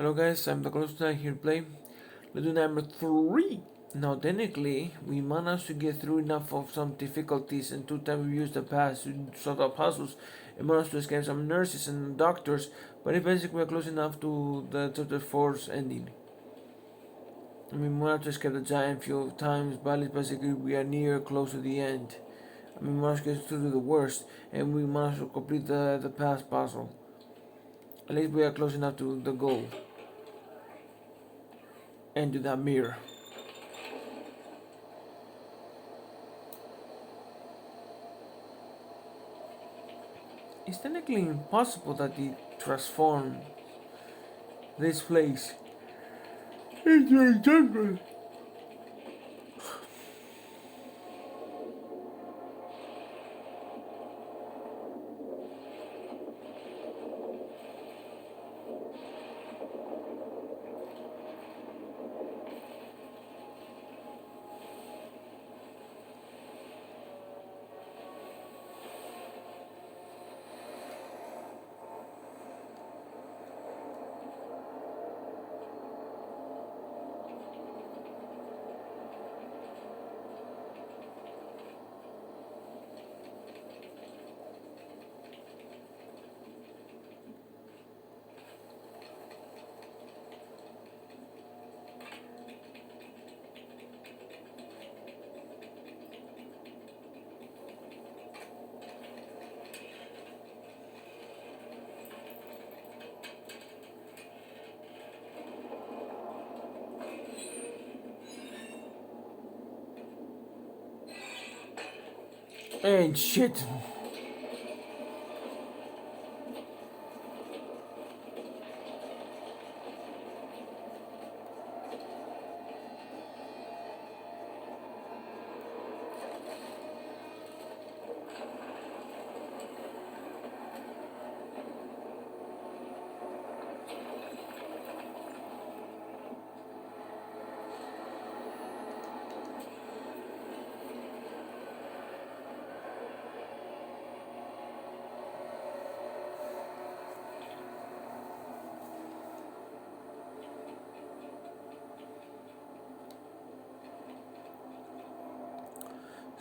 Hello guys, I'm the Close here to play Ludo number 3. Now technically, we managed to get through enough of some difficulties and 2 times we used the past to solve the puzzles and managed to escape some nurses and doctors, but it basically we're close enough to the chapter 4's ending. We managed to escape the giant few times, but basically we are near close to the end. We managed to get through the worst and we managed to complete the past puzzle. At least we are close enough to the goal and to that mirror. It's technically impossible that it transformed this place into a jungle. And shit.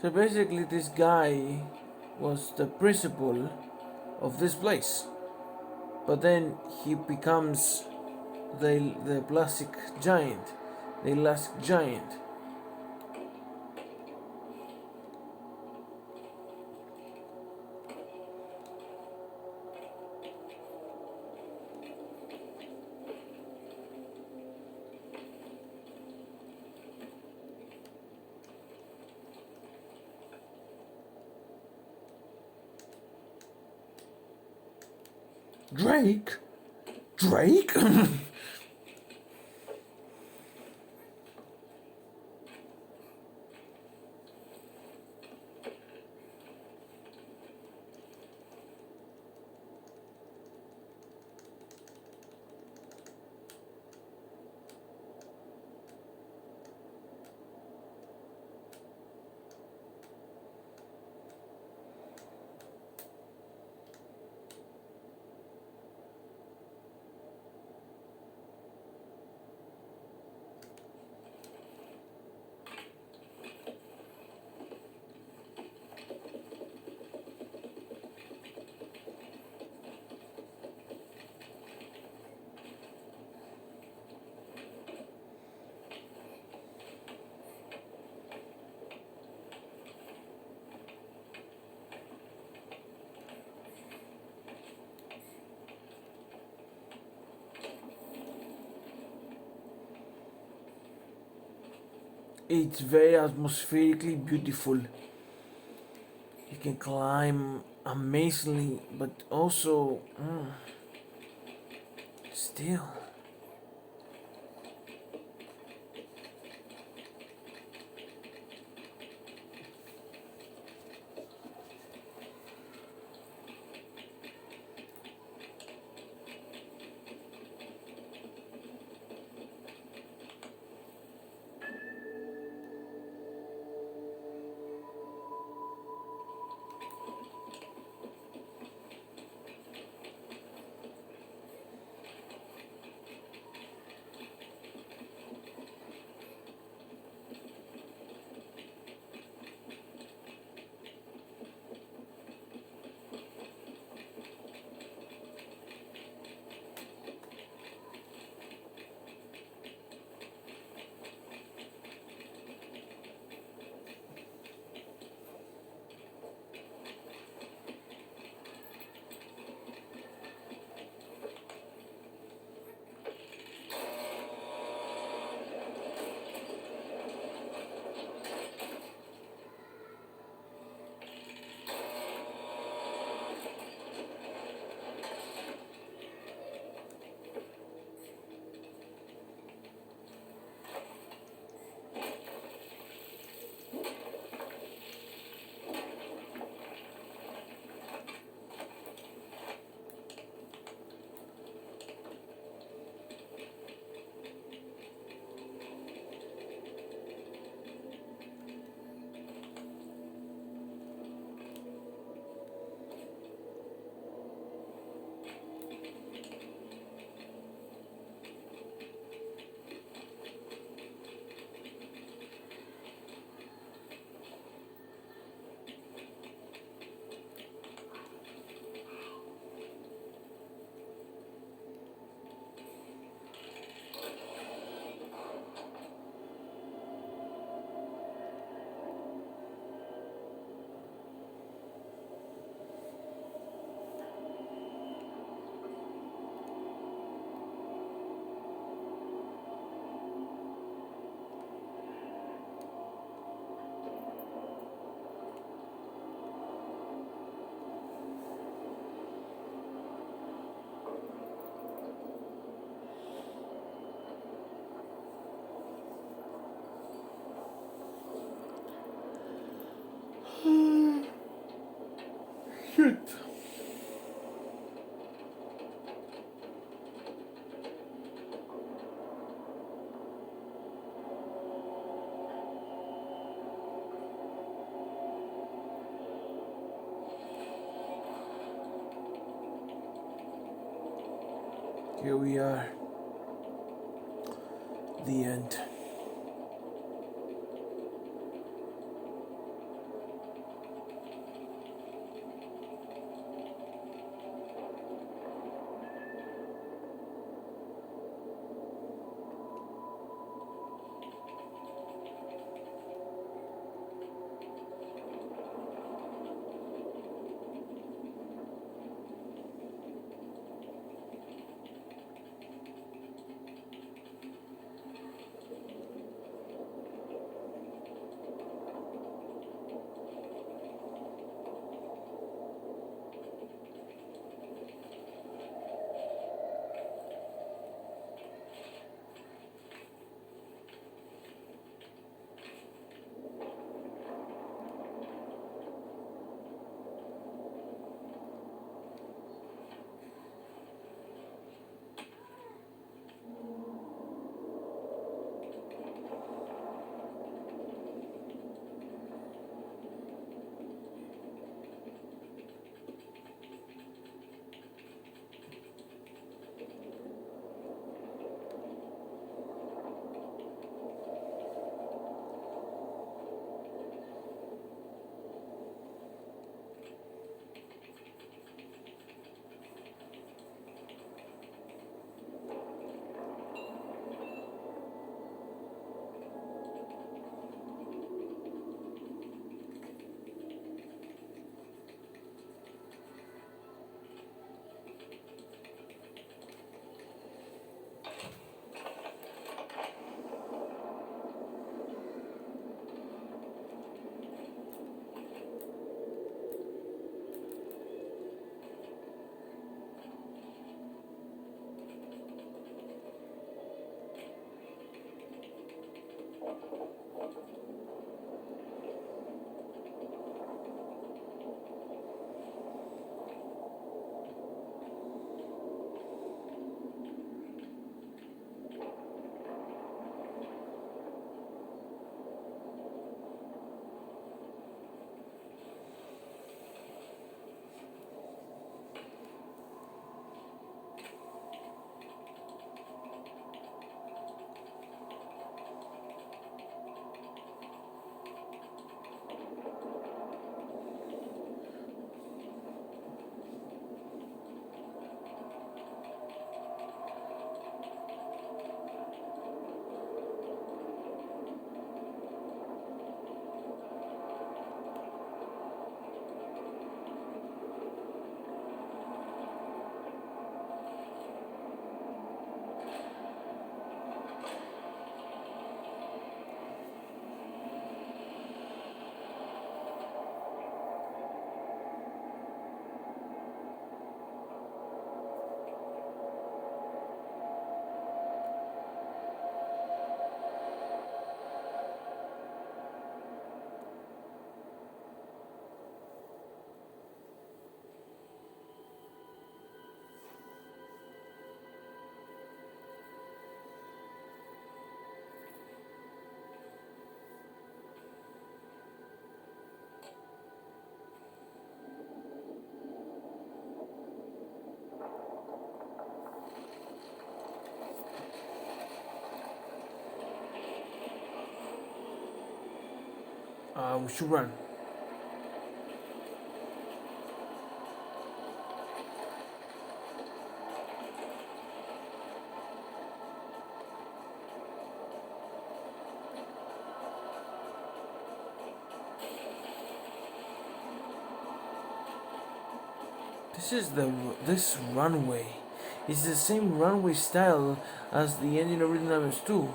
So basically, this guy was the principal of this place, but then he becomes the plastic giant, the elastic giant. Drake, Drake. It's very atmospherically beautiful. You can climb amazingly, but also still. Here we are. The end. We should run. This runway. It's the same runway style as the engine of Rhythm Nightmares 2.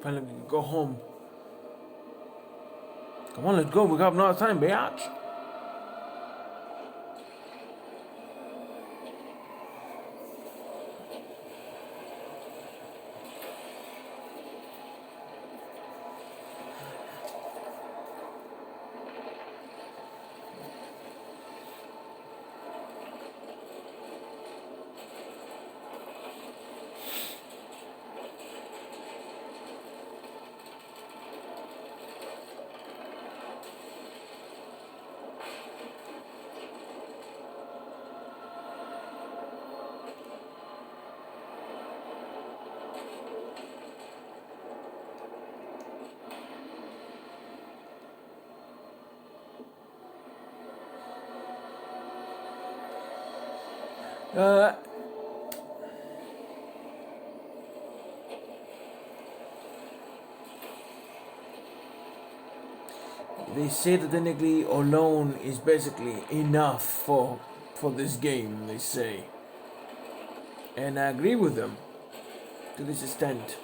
Finally, we can go home. Come on, let's go. We got no time, bitch. Uh, they say that technically alone is basically enough for this game. They say, and I agree with them to this extent.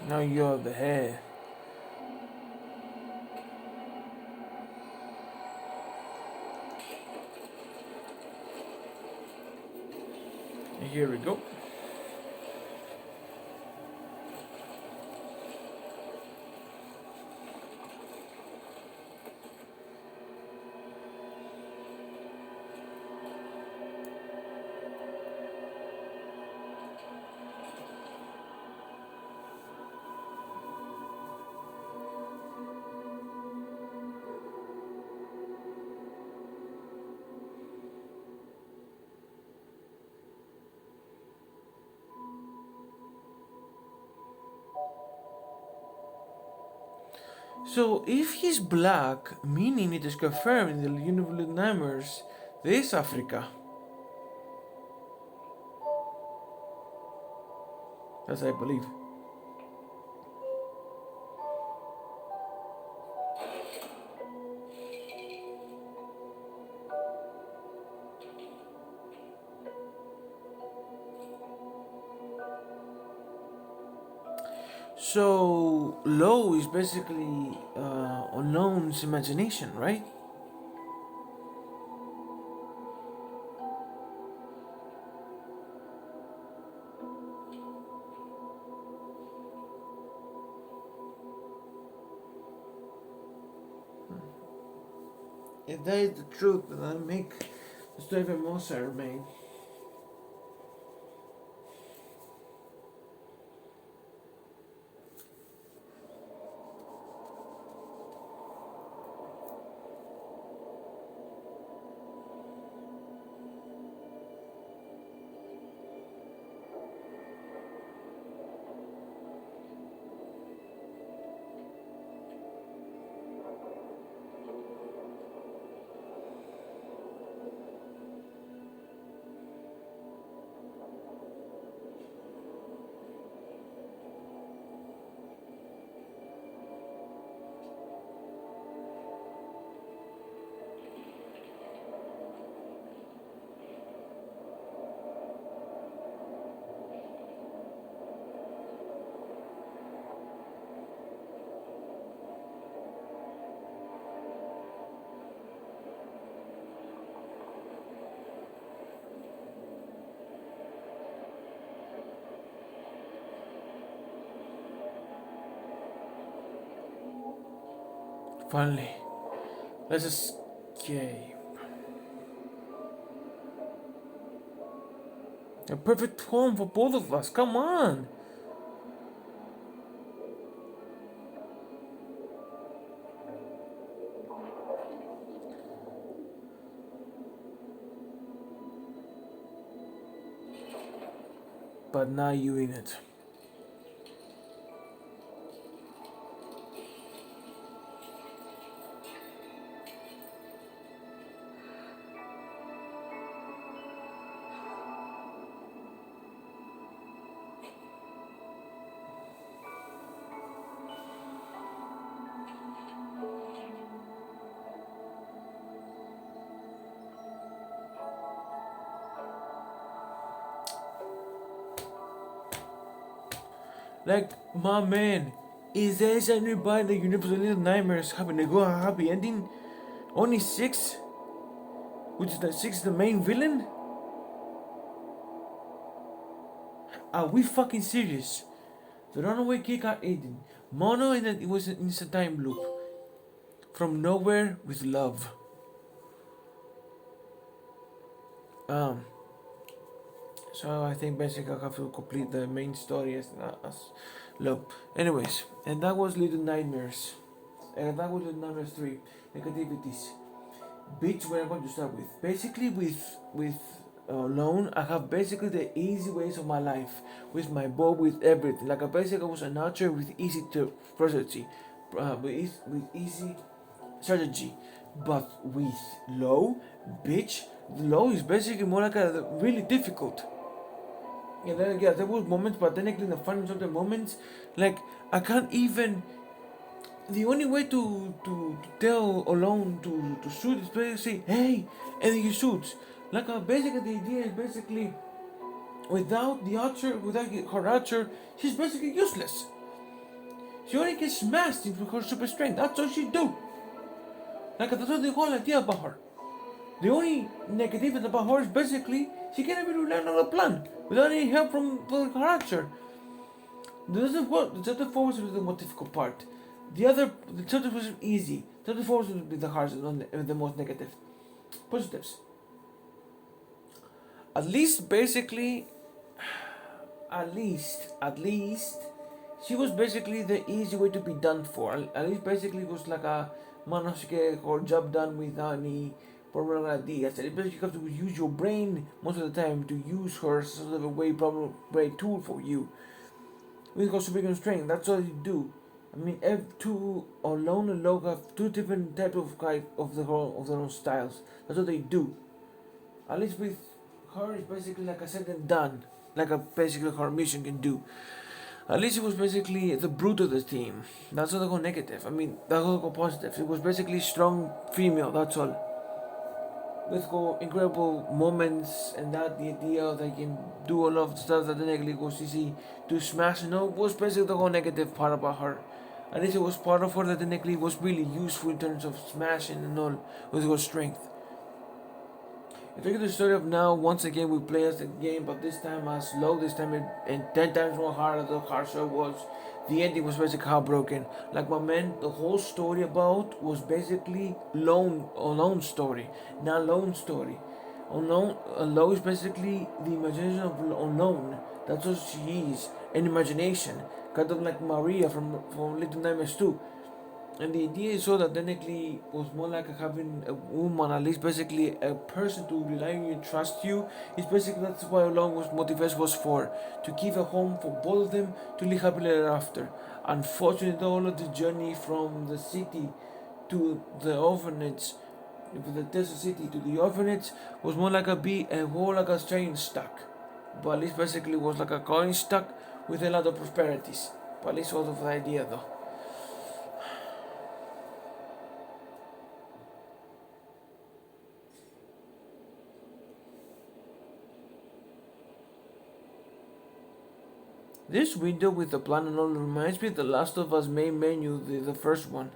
Now you have the hair. And here we go. So if he's black, meaning it is confirmed in the Universal Numbers, this Africa. As I believe. So low is basically unknown's imagination, right? If that is the truth, then I make the story even more ceremony. Finally, let's escape. A perfect home for both of us. Come on. But now you in it. Like, my man, is there anybody that Universal Little Nightmares having a good happy ending? Only six? Which is the six the main villain? Are we fucking serious? The runaway kid got Aiden. Mono and it was an instant time loop. From nowhere with love. Um so I think basically I have to complete the main story as loop. Anyways, and that was Little Nightmares. And that was Little Nightmares 3. Negativities. Bitch, where I'm going to start with. Basically, with loan, I have basically the easy ways of my life with my bow, with everything. Like I basically was an archer with easy strategy, with easy strategy. But with low, bitch, low is basically more like a really difficult. And then yeah, there was moments, but then in the funny of the moments, like I can't even the only way to tell alone to shoot is basically say hey and then he shoots like basically the idea is basically without the archer without her archer she's basically useless. She only gets smashed with her super strength. That's all she do. Like that's what the whole idea about her. The only negative about her is basically she can't even rely on a plan without any help from her archer. Doesn't work. The chapter 4 was the most difficult part. The chapter was easy. Chapter 4 would be the hardest and the most negative. Positives. At least, basically, at least, she was basically the easy way to be done for. At least, basically, it was like a managed to get her job done without any problem ideas. And basically, you have to use your brain most of the time to use her as sort of a way problem brain tool for you. With her super strength, that's all you do. I mean, two Alone and Low have two different types of their own styles. That's what they do. At least with her, it's basically like I said and done, like a basically her mission can do. At least it was basically the brute of the team. That's not the whole negative. I mean, that's not the whole positive. It was basically strong female. That's all. With incredible moments and that the idea they can do all of the stuff that the negative goes easy to smash. Was basically the whole negative part about her. At least it was part of her that the negative was really useful in terms of smashing and all with her strength. If you look at the story of now, once again we play as the game, but this time as low, this time and 10 times more hard the harsher was. The ending was basically heartbroken. Like my man, the whole story about was basically alone story, not lone story. Alone is basically the imagination of alone. That's what she is, an imagination, kind of like Maria from Little Nightmares 2. And the idea is so that technically was more like having a woman, at least basically a person to rely on you and trust you. It's basically that's why Long was motivation was for to give a home for both of them to live happily ever after. Unfortunately, all of the journey from the city to the orphanage, from the desert city to the orphanage, was more like a whole like a train stuck. But at least basically was like a coin stuck with a lot of prosperities. But at least sort of the idea though. This window with the plan and all reminds me of the Last of Us main menu, the first one.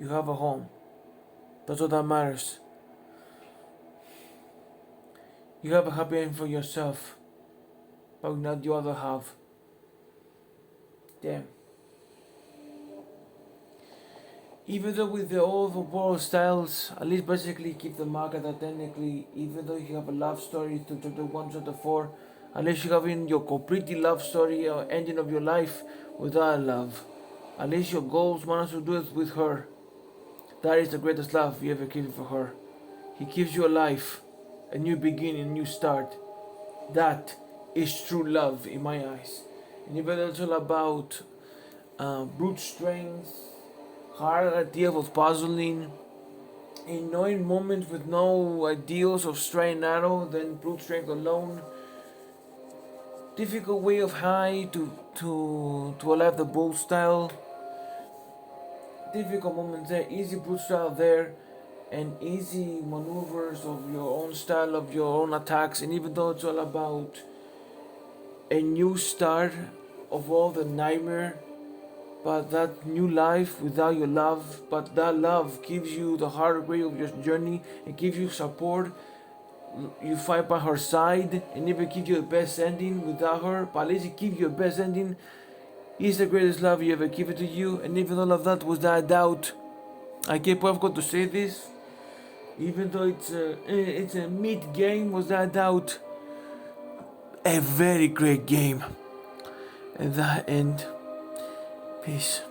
You have a home. That's all that matters. You have a happy end for yourself, but not the other half. Damn. Even though with the overworld styles, at least basically keep the manga that technically, even though you have a love story through chapter 1, chapter 4, at least you have in your completely love story or ending of your life without love. At least your goals managed to do it with her. That is the greatest love you ever given for her. He gives you a life, a new beginning, a new start. That is true love in my eyes. And even though it's all about brute strength, hard idea of puzzling, in knowing moments with no ideals of straight and narrow, then brute strength alone. Difficult way of high to alive the bull style. Difficult moments there, easy brute style there, and easy maneuvers of your own style, of your own attacks. And even though it's all about a new start of all the nightmare, but that new life without your love, but that love gives you the heartbreak of your journey and gives you support. You fight by her side and even give you the best ending without her, but at least it gives you the best ending. Is the greatest love you ever given to you, and even all of that was that doubt. I can't got to say this, even though it's a mid game, was that doubt a very great game. And that end, peace.